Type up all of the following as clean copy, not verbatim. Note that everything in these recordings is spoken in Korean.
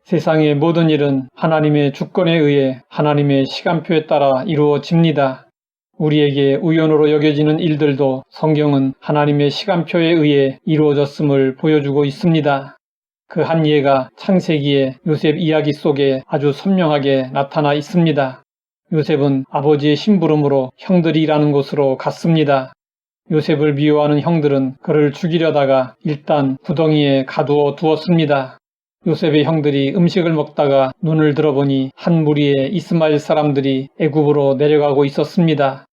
세상의 모든 일은 하나님의 주권에 의해 하나님의 시간표에 따라 이루어집니다. 우리에게 우연으로 여겨지는 일들도 성경은 하나님의 시간표에 의해 이루어졌음을 보여주고 있습니다. 그 한 예가 창세기의 요셉 이야기 속에 아주 선명하게 나타나 있습니다. 요셉은 아버지의 심부름으로 형들이 일하는 곳으로 갔습니다. 요셉을 미워하는 형들은 그를 죽이려다가 일단 구덩이에 가두어 두었습니다. 요셉의 형들이 음식을 먹다가 눈을 들어보니 한 무리의 이스마엘 사람들이 애굽으로 내려가고 있었습니다.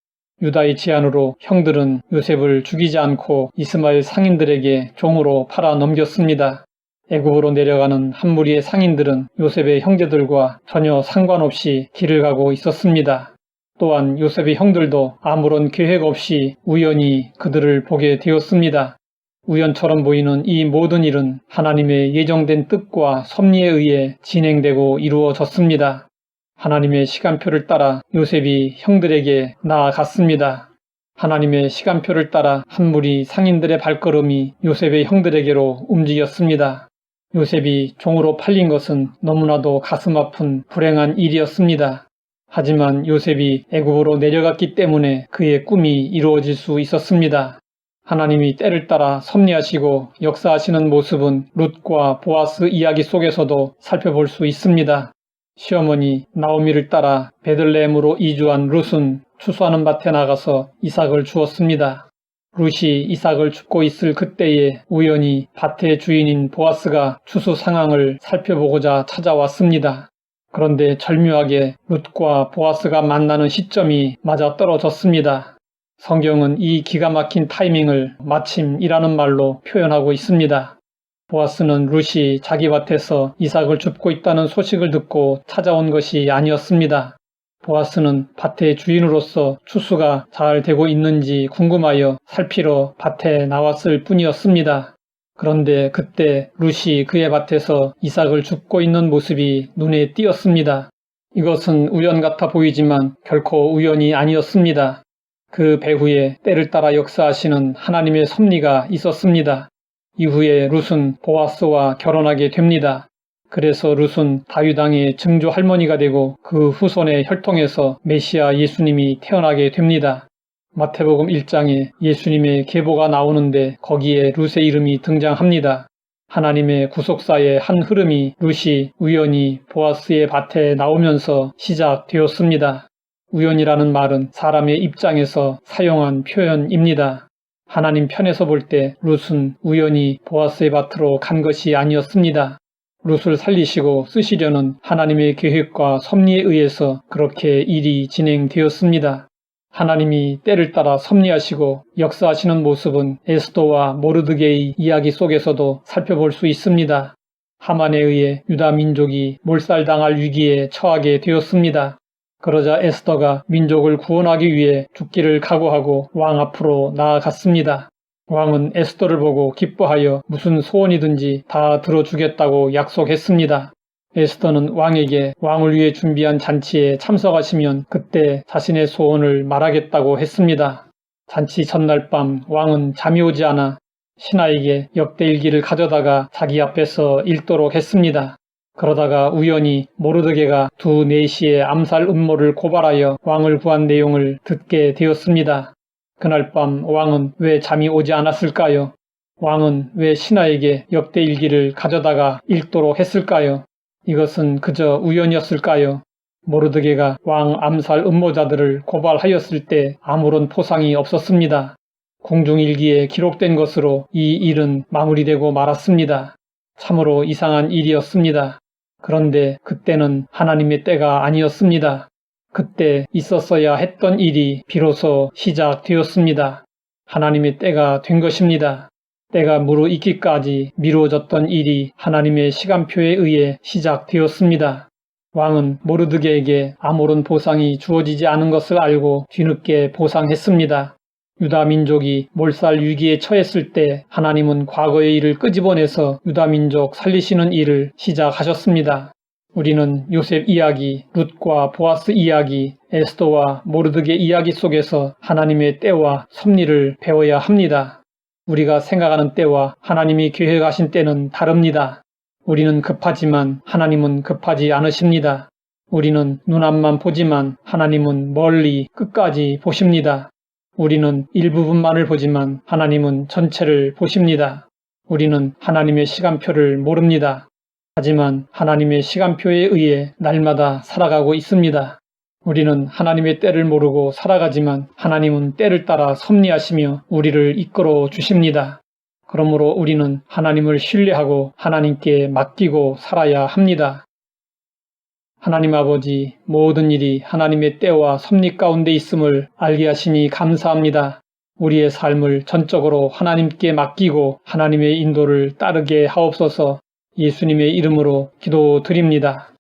유다의 제안으로 형들은 요셉을 죽이지 않고 이스마엘 상인들에게 종으로 팔아 넘겼습니다. 애굽으로 내려가는 한 무리의 상인들은 요셉의 형제들과 전혀 상관없이 길을 가고 있었습니다. 또한 요셉의 형들도 아무런 계획 없이 우연히 그들을 보게 되었습니다. 우연처럼 보이는 이 모든 일은 하나님의 예정된 뜻과 섭리에 의해 진행되고 이루어졌습니다. 하나님의 시간표를 따라 요셉이 형들에게 나아갔습니다. 하나님의 시간표를 따라 한 무리 상인들의 발걸음이 요셉의 형들에게로 움직였습니다. 요셉이 종으로 팔린 것은 너무나도 가슴 아픈 불행한 일이었습니다. 하지만 요셉이 애굽으로 내려갔기 때문에 그의 꿈이 이루어질 수 있었습니다. 하나님이 때를 따라 섭리하시고 역사하시는 모습은 룻과 보아스 이야기 속에서도 살펴볼 수 있습니다. 시어머니 나오미를 따라 베들레헴으로 이주한 룻은 추수하는 밭에 나가서 이삭을 주었습니다. 룻이 이삭을 줍고 있을 그때에 우연히 밭의 주인인 보아스가 추수 상황을 살펴보고자 찾아왔습니다. 그런데 절묘하게 룻과 보아스가 만나는 시점이 맞아떨어졌습니다. 성경은 이 기가 막힌 타이밍을 마침이라는 말로 표현하고 있습니다. 보아스는 룻이 자기 밭에서 이삭을 줍고 있다는 소식을 듣고 찾아온 것이 아니었습니다. 보아스는 밭의 주인으로서 추수가 잘 되고 있는지 궁금하여 살피러 밭에 나왔을 뿐이었습니다. 그런데 그때 룻이 그의 밭에서 이삭을 줍고 있는 모습이 눈에 띄었습니다. 이것은 우연 같아 보이지만 결코 우연이 아니었습니다. 그 배후에 때를 따라 역사하시는 하나님의 섭리가 있었습니다. 이후에 룻은 보아스와 결혼하게 됩니다. 그래서 룻은 다윗 왕의 증조 할머니가 되고 그 후손의 혈통에서 메시아 예수님이 태어나게 됩니다. 마태복음 1장에 예수님의 계보가 나오는데 거기에 룻의 이름이 등장합니다. 하나님의 구속사의 한 흐름이 룻이 우연히 보아스의 밭에 나오면서 시작되었습니다. 우연이라는 말은 사람의 입장에서 사용한 표현입니다. 하나님 편에서 볼 때 룻은 우연히 보아스의 밭으로 간 것이 아니었습니다. 룻을 살리시고 쓰시려는 하나님의 계획과 섭리에 의해서 그렇게 일이 진행되었습니다. 하나님이 때를 따라 섭리하시고 역사하시는 모습은 에스더와 모르드게의 이야기 속에서도 살펴볼 수 있습니다. 하만에 의해 유다 민족이 몰살당할 위기에 처하게 되었습니다. 그러자 에스더가 민족을 구원하기 위해 죽기를 각오하고 왕 앞으로 나아갔습니다. 왕은 에스더를 보고 기뻐하여 무슨 소원이든지 다 들어주겠다고 약속했습니다. 에스더는 왕에게 왕을 위해 준비한 잔치에 참석하시면 그때 자신의 소원을 말하겠다고 했습니다. 잔치 전날 밤 왕은 잠이 오지 않아 신하에게 역대일기를 가져다가 자기 앞에서 읽도록 했습니다. 그러다가 우연히 모르드게가 두 내시의 암살 음모를 고발하여 왕을 구한 내용을 듣게 되었습니다. 그날 밤 왕은 왜 잠이 오지 않았을까요? 왕은 왜 신하에게 역대일기를 가져다가 읽도록 했을까요? 이것은 그저 우연이었을까요? 모르드게가 왕 암살 음모자들을 고발하였을 때 아무런 포상이 없었습니다. 공중일기에 기록된 것으로 이 일은 마무리되고 말았습니다. 참으로 이상한 일이었습니다. 그런데 그때는 하나님의 때가 아니었습니다. 그때 있었어야 했던 일이 비로소 시작되었습니다. 하나님의 때가 된 것입니다. 때가 무르익기까지 미루어졌던 일이 하나님의 시간표에 의해 시작되었습니다. 왕은 모르드게에게 아무런 보상이 주어지지 않은 것을 알고 뒤늦게 보상했습니다. 유다 민족이 몰살 위기에 처했을 때 하나님은 과거의 일을 끄집어내서 유다 민족 살리시는 일을 시작하셨습니다. 우리는 요셉 이야기, 룻과 보아스 이야기, 에스더와 모르드게 이야기 속에서 하나님의 때와 섭리를 배워야 합니다. 우리가 생각하는 때와 하나님이 계획하신 때는 다릅니다. 우리는 급하지만 하나님은 급하지 않으십니다. 우리는 눈앞만 보지만 하나님은 멀리 끝까지 보십니다. 우리는 일부분만을 보지만 하나님은 전체를 보십니다. 우리는 하나님의 시간표를 모릅니다. 하지만 하나님의 시간표에 의해 날마다 살아가고 있습니다. 우리는 하나님의 때를 모르고 살아가지만 하나님은 때를 따라 섭리하시며 우리를 이끌어 주십니다. 그러므로 우리는 하나님을 신뢰하고 하나님께 맡기고 살아야 합니다. 하나님 아버지, 모든 일이 하나님의 때와 섭리 가운데 있음을 알게 하시니 감사합니다. 우리의 삶을 전적으로 하나님께 맡기고 하나님의 인도를 따르게 하옵소서. 예수님의 이름으로 기도드립니다.